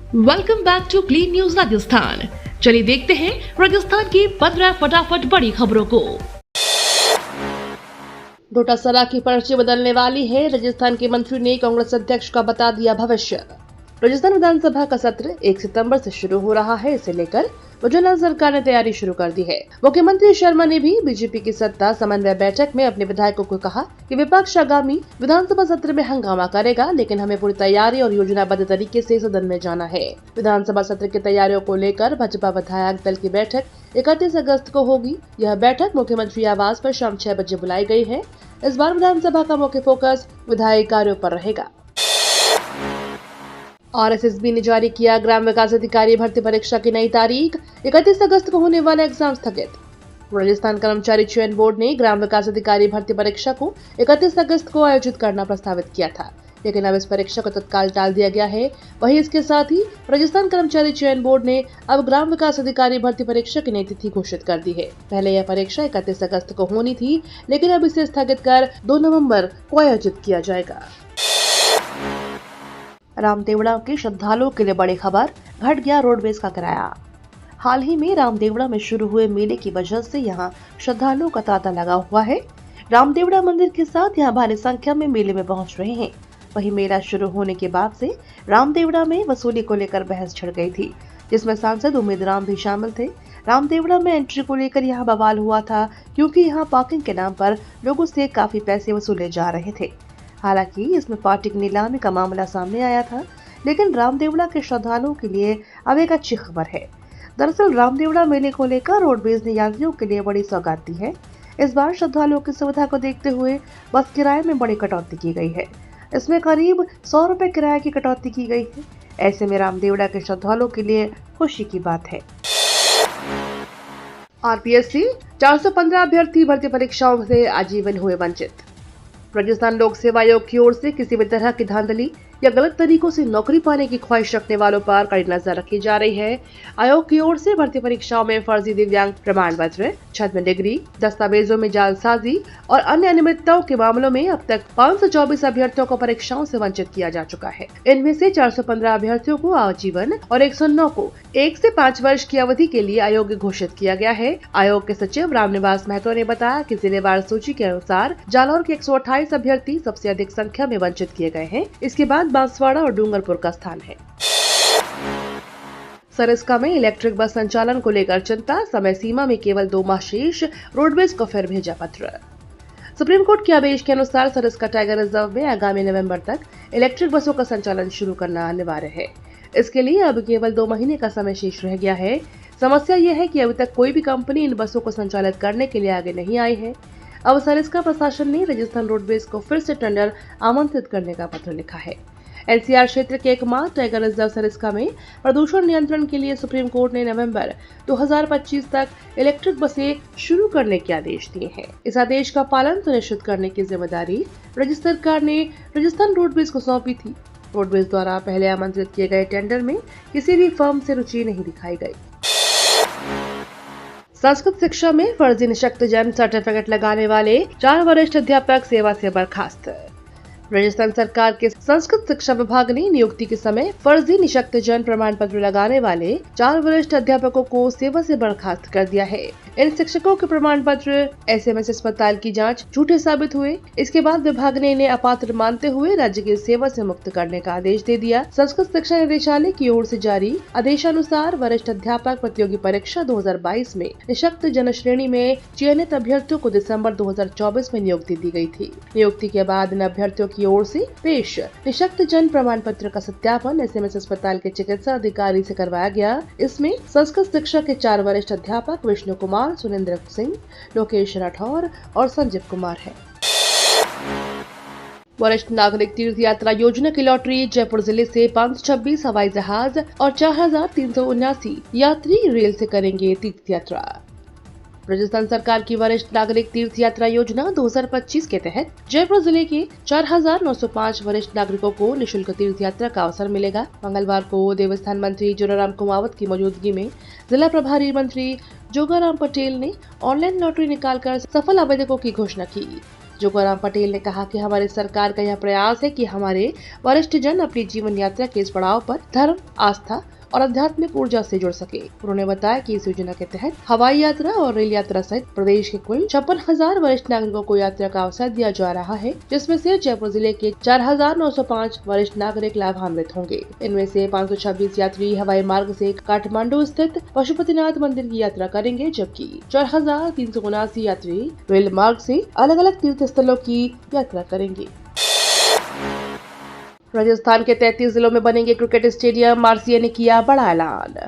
Welcome back to clean news Rajasthan. चलिए देखते हैं राजस्थान की 15 फटाफट बड़ी खबरों को। डोटासरा की पर्ची बदलने वाली है। राजस्थान के मंत्री ने कांग्रेस अध्यक्ष का बता दिया भविष्य। राजस्थान विधानसभा का सत्र 1 सितंबर से शुरू हो रहा है। इसे लेकर मुझे सरकार ने तैयारी शुरू कर दी है। मुख्यमंत्री शर्मा ने भी बीजेपी की सत्ता समन्वय बैठक में अपने विधायकों को कहा कि विपक्ष आगामी विधानसभा सत्र में हंगामा करेगा, लेकिन हमें पूरी तैयारी और योजनाबद्ध तरीके से सदन में जाना है। विधानसभा सत्र की तैयारियों को लेकर भाजपा विधायक दल की बैठक 31 अगस्त को होगी। यह बैठक मुख्यमंत्री आवास पर शाम 6 बजे बुलाई गई है। इस बार विधानसभा का मुख्य फोकस विधायी कार्यों पर रहेगा। आरएसएसबी ने जारी किया ग्राम विकास अधिकारी भर्ती परीक्षा की नई तारीख। 31 अगस्त को होने वाला एग्जाम स्थगित। राजस्थान कर्मचारी चयन बोर्ड ने ग्राम विकास अधिकारी भर्ती परीक्षा को 31 अगस्त को आयोजित करना प्रस्तावित किया था, लेकिन अब इस परीक्षा को तत्काल टाल दिया गया है। वहीं इसके साथ ही राजस्थान कर्मचारी चयन बोर्ड ने अब ग्राम विकास अधिकारी भर्ती परीक्षा की नई तिथि घोषित कर दी है। पहले यह परीक्षा 31 अगस्त को होनी थी, लेकिन अब इसे स्थगित कर 2 नवंबर को आयोजित किया जाएगा। रामदेवड़ा के श्रद्धालुओं के लिए बड़ी खबर, घट गया रोडवेज का किराया। हाल ही में रामदेवड़ा में शुरू हुए मेले की वजह से यहां श्रद्धालुओं का तांता लगा हुआ है। रामदेवड़ा मंदिर के साथ यहां भारी संख्या में मेले में पहुंच रहे हैं। वहीं मेला शुरू होने के बाद से रामदेवड़ा में वसूली को लेकर बहस छिड़ गई थी, जिसमें सांसद उम्मेद राम भी शामिल थे। रामदेवड़ा में एंट्री को लेकर यहां बवाल हुआ था, क्योंकि यहां पार्किंग के नाम पर लोगों से काफी पैसे वसूले जा रहे थे। हालांकि इसमें पार्टी की नीलामी का मामला सामने आया था, लेकिन रामदेवड़ा के श्रद्धालुओं के लिए अब एक अच्छी खबर है। दरअसल रामदेवड़ा मेले को लेकर रोडवेज ने यात्रियों के लिए बड़ी सौगात दी है। इस बार श्रद्धालुओं की सुविधा को देखते हुए बस किराए में बड़ी कटौती की गई है। इसमें करीब 100 रुपए किराए की कटौती की गई है। ऐसे में रामदेवड़ा के श्रद्धालुओं के लिए खुशी की बात है। आरपीएससी 415 अभ्यर्थी भर्ती परीक्षाओं से आजीवन हुए वंचित। राजस्थान लोक सेवा आयोग की ओर से किसी भी तरह की धांधली या गलत तरीकों से नौकरी पाने की ख्वाहिश रखने वालों पर कड़ी नजर रखी जा रही है। आयोग की ओर से भर्ती परीक्षाओं में फर्जी दिव्यांग प्रमाण पत्र, छद्म डिग्री, दस्तावेजों में जालसाजी और अन्य अनियमितताओं के मामलों में अब तक 524 अभ्यर्थियों को परीक्षाओं से वंचित किया जा चुका है। इनमें से 415 अभ्यर्थियों को आजीवन और 109 को 1 से 5 वर्ष की अवधि के लिए अयोग्य घोषित किया गया है। आयोग के सचिव रामनिवास महतो ने बताया कि जिलेवार सूची के अनुसार जालौर के 128 अभ्यर्थी सबसे अधिक संख्या में वंचित किए गए हैं। इसके बाद बांसवाड़ा और डूंगरपुर का स्थान है। सरिस्का में इलेक्ट्रिक बस संचालन को लेकर चिंता, समय सीमा में केवल 2 माह शेष, रोडवेज को फिर भेजा पत्र। सुप्रीम कोर्ट के आदेश के अनुसार सरिस्का टाइगर रिजर्व में आगामी नवंबर तक इलेक्ट्रिक बसों का संचालन शुरू करना अनिवार्य है। इसके लिए अब केवल 2 महीने का समय शेष रह गया है। समस्या यह है कि अभी तक कोई भी कंपनी इन बसों को संचालित करने के लिए आगे नहीं आई है। अब सरिस्का प्रशासन ने राजस्थान रोडवेज को फिर से टेंडर आमंत्रित करने का पत्र लिखा है। एनसीआर क्षेत्र के एकमात्र टाइगर रिजर्व सरिस्का में प्रदूषण नियंत्रण के लिए सुप्रीम कोर्ट ने नवंबर 2025 तक इलेक्ट्रिक बसें शुरू करने के आदेश दिए हैं। इस आदेश का पालन सुनिश्चित करने की जिम्मेदारी राज्य सरकार ने राजस्थान रोडवेज को सौंपी थी। रोडवेज द्वारा पहले आमंत्रित किए गए टेंडर में किसी भी फर्म से रुचि नहीं दिखाई गई। संस्कृत शिक्षा में फर्जी निशक्तजन सर्टिफिकेट लगाने वाले 4 वरिष्ठ अध्यापक सेवा से बर्खास्त। राजस्थान सरकार के संस्कृत शिक्षा विभाग ने नियुक्ति के समय फर्जी निशक्तजन प्रमाण पत्र लगाने वाले 4 वरिष्ठ अध्यापकों को सेवा से बर्खास्त कर दिया है। इन शिक्षकों के प्रमाण पत्र एसएमएस अस्पताल की जांच झूठे साबित हुए। इसके बाद विभाग ने इन्हें अपात्र मानते हुए राज्य की सेवा से मुक्त करने का आदेश दे दिया। संस्कृत शिक्षा निदेशालय की ओर से जारी आदेशानुसार वरिष्ठ अध्यापक प्रतियोगी परीक्षा 2022 में निशक्त जन श्रेणी में चयनित अभ्यर्थियों को दिसंबर 2024 में नियुक्ति दी गई थी। नियुक्ति के बाद इन अभ्यर्थियों की ओर से पेश निशक्त जन प्रमाण पत्र का सत्यापन एसएमएस अस्पताल के चिकित्सा अधिकारी से करवाया गया। इसमें संस्कृत शिक्षा के 4 वरिष्ठ अध्यापक विष्णु कुमार, सुरेंद्र सिंह, लोकेश राठौर और संजीव कुमार है। वरिष्ठ नागरिक तीर्थ यात्रा योजना की लॉटरी, जयपुर जिले से 526 हवाई जहाज और 4379 यात्री रेल से करेंगे तीर्थ यात्रा। राजस्थान सरकार की वरिष्ठ नागरिक तीर्थ यात्रा योजना 2025 के तहत जयपुर जिले के 4905 वरिष्ठ नागरिकों को निशुल्क तीर्थ यात्रा का अवसर मिलेगा। मंगलवार को देवस्थान मंत्री जोराराम कुमावत की मौजूदगी में जिला प्रभारी मंत्री जोगाराम पटेल ने ऑनलाइन लॉटरी निकालकर सफल आवेदकों की घोषणा की। जोगाराम पटेल ने कहा कि हमारी सरकार का यह प्रयास है कि हमारे वरिष्ठ जन अपनी जीवन यात्रा के इस पड़ाव पर धर्म, आस्था और आध्यात्मिक ऊर्जा से जुड़ सके। उन्होंने बताया कि इस योजना के तहत हवाई यात्रा और रेल यात्रा सहित प्रदेश के कुल 56,000 वरिष्ठ नागरिकों को यात्रा का अवसर दिया जा रहा है, जिसमें से जयपुर जिले के 4,905 वरिष्ठ नागरिक लाभान्वित होंगे। इनमें से 526 यात्री हवाई मार्ग से काठमांडू स्थित पशुपतिनाथ मंदिर की यात्रा करेंगे, जबकि 4,379 यात्री रेल मार्ग से अलग अलग तीर्थ स्थलों की यात्रा करेंगे। राजस्थान के 33 जिलों में बनेंगे क्रिकेट स्टेडियम, आरसीए ने किया बड़ा ऐलान।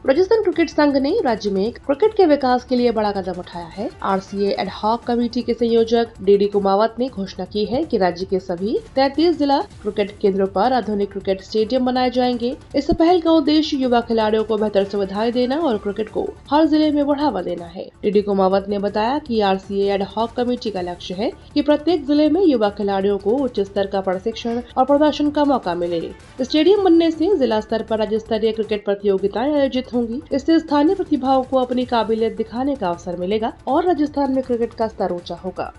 राजस्थान क्रिकेट संघ ने राज्य में क्रिकेट के विकास के लिए बड़ा कदम उठाया है। आरसीए एड हॉक कमेटी के संयोजक डीडी कुमावत ने घोषणा की है कि राज्य के सभी 33 जिला क्रिकेट केंद्रों पर आधुनिक क्रिकेट स्टेडियम बनाए जाएंगे। इस पहल का उद्देश्य युवा खिलाड़ियों को बेहतर सुविधाएं देना और क्रिकेट को हर जिले में बढ़ावा देना है। डीडी कुमावत ने बताया कि आरसीए एड हॉक कमेटी का लक्ष्य है कि प्रत्येक जिले में युवा खिलाड़ियों को उच्च स्तर का प्रशिक्षण और प्रदर्शन का मौका मिले। स्टेडियम बनने से जिला स्तर पर राज्य स्तरीय क्रिकेट प्रतियोगिताएं आयोजित होंगी। इससे स्थानीय प्रतिभाओं को अपनी काबिलियत दिखाने का अवसर मिलेगा और राजस्थान में क्रिकेट का स्तर ऊंचा होगा।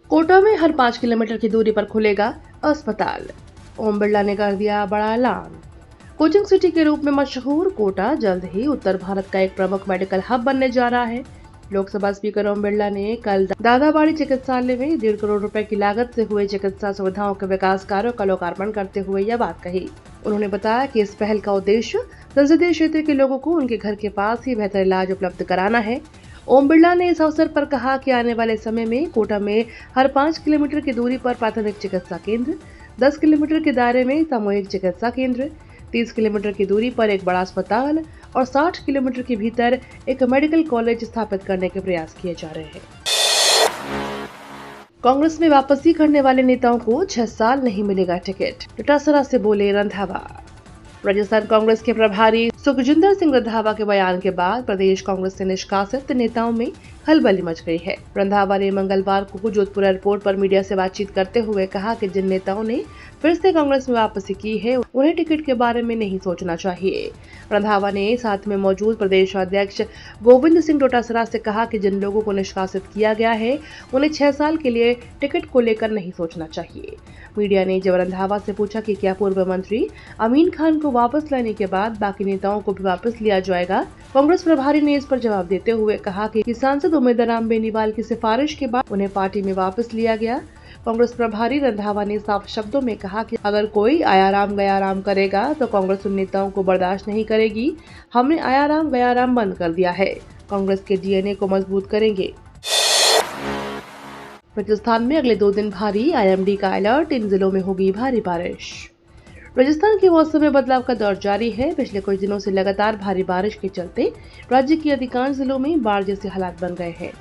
कोटा में हर 5 किलोमीटर की दूरी पर खुलेगा अस्पताल, ओम बिरला ने कर दिया बड़ा ऐलान। कोचिंग सिटी के रूप में मशहूर कोटा जल्द ही उत्तर भारत का एक प्रमुख मेडिकल हब बनने जा रहा है। लोकसभा स्पीकर ओम बिरला ने कल दादाबाड़ी चिकित्सालय में 1.5 करोड़ रुपए की लागत से हुए चिकित्सा सुविधाओं के विकास कार्यों का लोकार्पण करते हुए यह बात कही। उन्होंने बताया कि इस पहल का उद्देश्य संसदीय क्षेत्र के लोगों को उनके घर के पास ही बेहतर इलाज उपलब्ध कराना है। ओम बिरला ने इस अवसर पर कहा कि आने वाले समय में कोटा में हर 5 किलोमीटर की दूरी पर प्राथमिक चिकित्सा केंद्र, 10 किलोमीटर के दायरे में सामूहिक चिकित्सा केंद्र, 30 किलोमीटर की दूरी पर एक बड़ा अस्पताल और 60 किलोमीटर के भीतर एक मेडिकल कॉलेज स्थापित करने के प्रयास किए जा रहे हैं। कांग्रेस में वापसी करने वाले नेताओं को 6 साल नहीं मिलेगा टिकट, जटासरा से बोले रंधावा। राजस्थान कांग्रेस के प्रभारी सुखजिंदर सिंह रंधावा के बयान के बाद प्रदेश कांग्रेस से निष्कासित नेताओं में खलबली मच गई है। रंधावा ने मंगलवार को जोधपुर एयरपोर्ट पर मीडिया से बातचीत करते हुए कहा कि जिन नेताओं ने फिर से कांग्रेस में वापसी की है उन्हें टिकट के बारे में नहीं सोचना चाहिए। रंधावा ने साथ में मौजूद प्रदेश अध्यक्ष गोविंद सिंह डोटासरा से कहा कि जिन लोगों को निष्कासित किया गया है उन्हें 6 साल के लिए टिकट को लेकर नहीं सोचना चाहिए। मीडिया ने जब रंधावा से पूछा कि क्या पूर्व मंत्री अमीन खान को वापस लाने के बाद बाकी नेताओं को भी वापस लिया जाएगा, कांग्रेस प्रभारी ने इस पर जवाब देते हुए कहा कि सांसद उम्मीदवार राम बेनीवाल की सिफारिश के बाद उन्हें पार्टी में वापस लिया गया। कांग्रेस प्रभारी रंधावा ने साफ शब्दों में कहा कि अगर कोई आया राम गया राम करेगा तो कांग्रेस उन नेताओं को बर्दाश्त नहीं करेगी। हमने आया राम गया राम बंद कर दिया है, कांग्रेस के डीएनए को मजबूत करेंगे। राजस्थान में अगले 2 दिन भारी आईएमडी का अलर्ट, इन जिलों में होगी भारी बारिश। राजस्थान के मौसम में बदलाव का दौर जारी है। पिछले कुछ दिनों से लगातार भारी बारिश के चलते राज्य के अधिकांश जिलों में बाढ़ जैसे हालात बन गए हैं।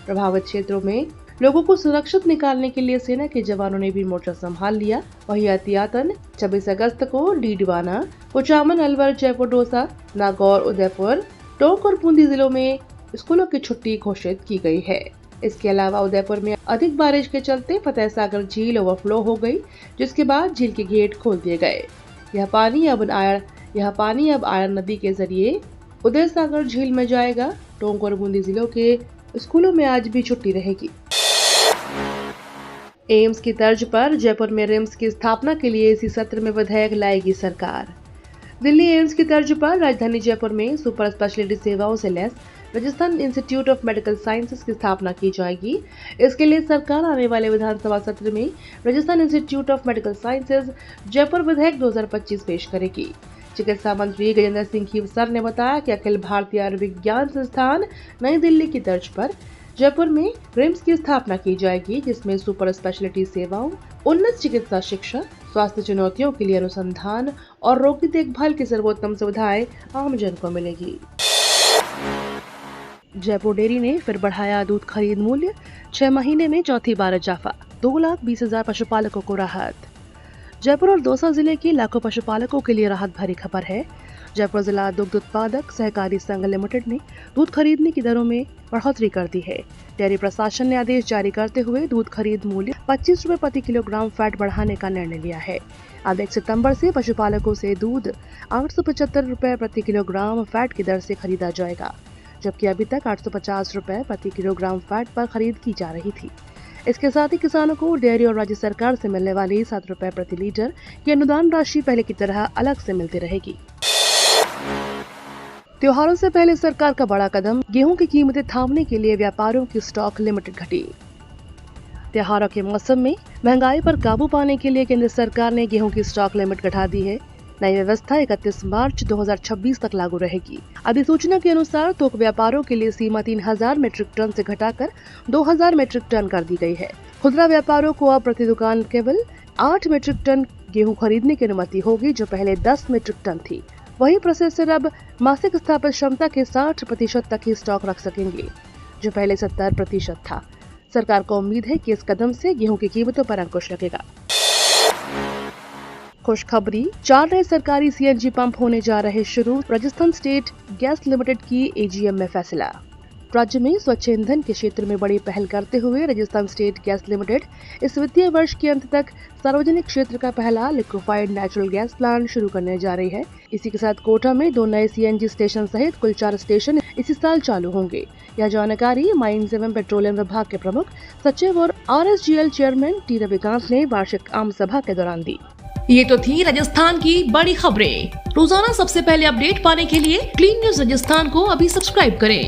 प्रभावित क्षेत्रों में लोगों को सुरक्षित निकालने के लिए सेना के जवानों ने भी मोर्चा संभाल लिया। वहीं एहतियातन 26 अगस्त को डीडवाना, कुचामन, अलवर, जयपुर, दौसा, नागौर, उदयपुर, टोंक और बूंदी जिलों में स्कूलों की छुट्टी घोषित की गई है। इसके अलावा उदयपुर में अधिक बारिश के चलते फतेह सागर झील ओवरफ्लो हो गई, जिसके बाद झील के गेट खोल दिए गए। यह पानी अब आयरन नदी के जरिए उदय सागर झील में जाएगा। टोंक और बूंदी जिलों के स्कूलों में आज भी छुट्टी रहेगी। एम्स की तर्ज पर जयपुर में रिम्स की स्थापना के लिए इसी सत्र में विधेयक लाएगी सरकार। दिल्ली एम्स की तर्ज पर राजधानी जयपुर में सुपर स्पेशलिटी सेवाओं से लैस Rajasthan institute of medical sciences की स्थापना की जाएगी। इसके लिए सरकार आने वाले विधानसभा सत्र में Rajasthan institute of medical sciences Jaipur विधेयक 2025 पेश करेगी। चिकित्सा मंत्री गजेंद्र सिंह खीवसर ने बताया कि अखिल भारतीय आयुर्विज्ञान संस्थान नई दिल्ली की तर्ज पर जयपुर में रिम्स की स्थापना की जाएगी, जिसमें सुपर स्पेशलिटी सेवाओं, उन्नत चिकित्सा शिक्षा, स्वास्थ्य चुनौतियों के लिए अनुसंधान और रोगी देखभाल की सर्वोत्तम सुविधाएं आमजन को मिलेगी। जयपुर डेयरी ने फिर बढ़ाया दूध खरीद मूल्य, 6 महीने में चौथी बार इजाफा, 2,20,000 पशुपालकों को राहत। जयपुर और दौसा जिले के लाखों पशुपालकों के लिए राहत भरी खबर है। जयपुर जिला दुग्ध उत्पादक सहकारी संघ लिमिटेड ने दूध खरीदने की दरों में बढ़ोतरी कर दी है। डेयरी प्रशासन ने आदेश जारी करते हुए दूध खरीद मूल्य 25 रुपए प्रति किलोग्राम फैट बढ़ाने का निर्णय लिया है। अब 1 सितंबर से पशुपालकों से दूध 875 रुपए प्रति किलोग्राम फैट की दर से खरीदा जाएगा। जबकि अभी तक 850 रुपए प्रति किलोग्राम फैट पर खरीद की जा रही थी। इसके साथ ही किसानों को डेयरी और राज्य सरकार से मिलने वाली 7 रुपए प्रति लीटर की अनुदान राशि पहले की तरह अलग से मिलती रहेगी। त्योहारों से पहले सरकार का बड़ा कदम, गेहूं की कीमतें थामने के लिए व्यापारियों की स्टॉक लिमिट घटी। त्योहारों के मौसम में महंगाई पर काबू पाने के लिए केंद्र सरकार ने गेहूं की स्टॉक लिमिट घटा दी है। नई व्यवस्था 31 मार्च 2026 तक लागू रहेगी। अधिसूचना के अनुसार थोक व्यापारों के लिए सीमा 3000 मीट्रिक टन से घटाकर 2000 मीट्रिक टन कर दी गई है। खुदरा व्यापारियों को अब प्रति दुकान केवल 8 मीट्रिक टन गेहूं खरीदने की अनुमति होगी, जो पहले 10 मीट्रिक टन थी। वहीं प्रोसेसर अब मासिक स्थापित क्षमता के 60% तक ही स्टॉक रख सकेंगे, जो पहले 70% था। सरकार को उम्मीद है कि इस कदम से गेहूं की कीमतों पर अंकुश लगेगा। खुशखबरी, 4 नए सरकारी सीएनजी पंप होने जा रहे शुरू। राजस्थान स्टेट गैस लिमिटेड की एजीएम में फैसला। राज्य में स्वच्छ ईंधन के क्षेत्र में बड़ी पहल करते हुए राजस्थान स्टेट गैस लिमिटेड इस वित्तीय वर्ष के अंत तक सार्वजनिक क्षेत्र का पहला लिक्विफाइड नेचुरल गैस प्लांट शुरू करने जा रही है। इसी के साथ कोटा में 2 नए सीएनजी स्टेशन सहित कुल 4 स्टेशन इसी साल चालू होंगे। यह जानकारी माइंस एवं पेट्रोलियम विभाग के प्रमुख सचिव और RSGL चेयरमैन टी रविकांत ने वार्षिक आम सभा के दौरान दी। ये तो थी राजस्थान की बड़ी खबरें। रोजाना सबसे पहले अपडेट पाने के लिए क्लीन न्यूज राजस्थान को अभी सब्सक्राइब करें।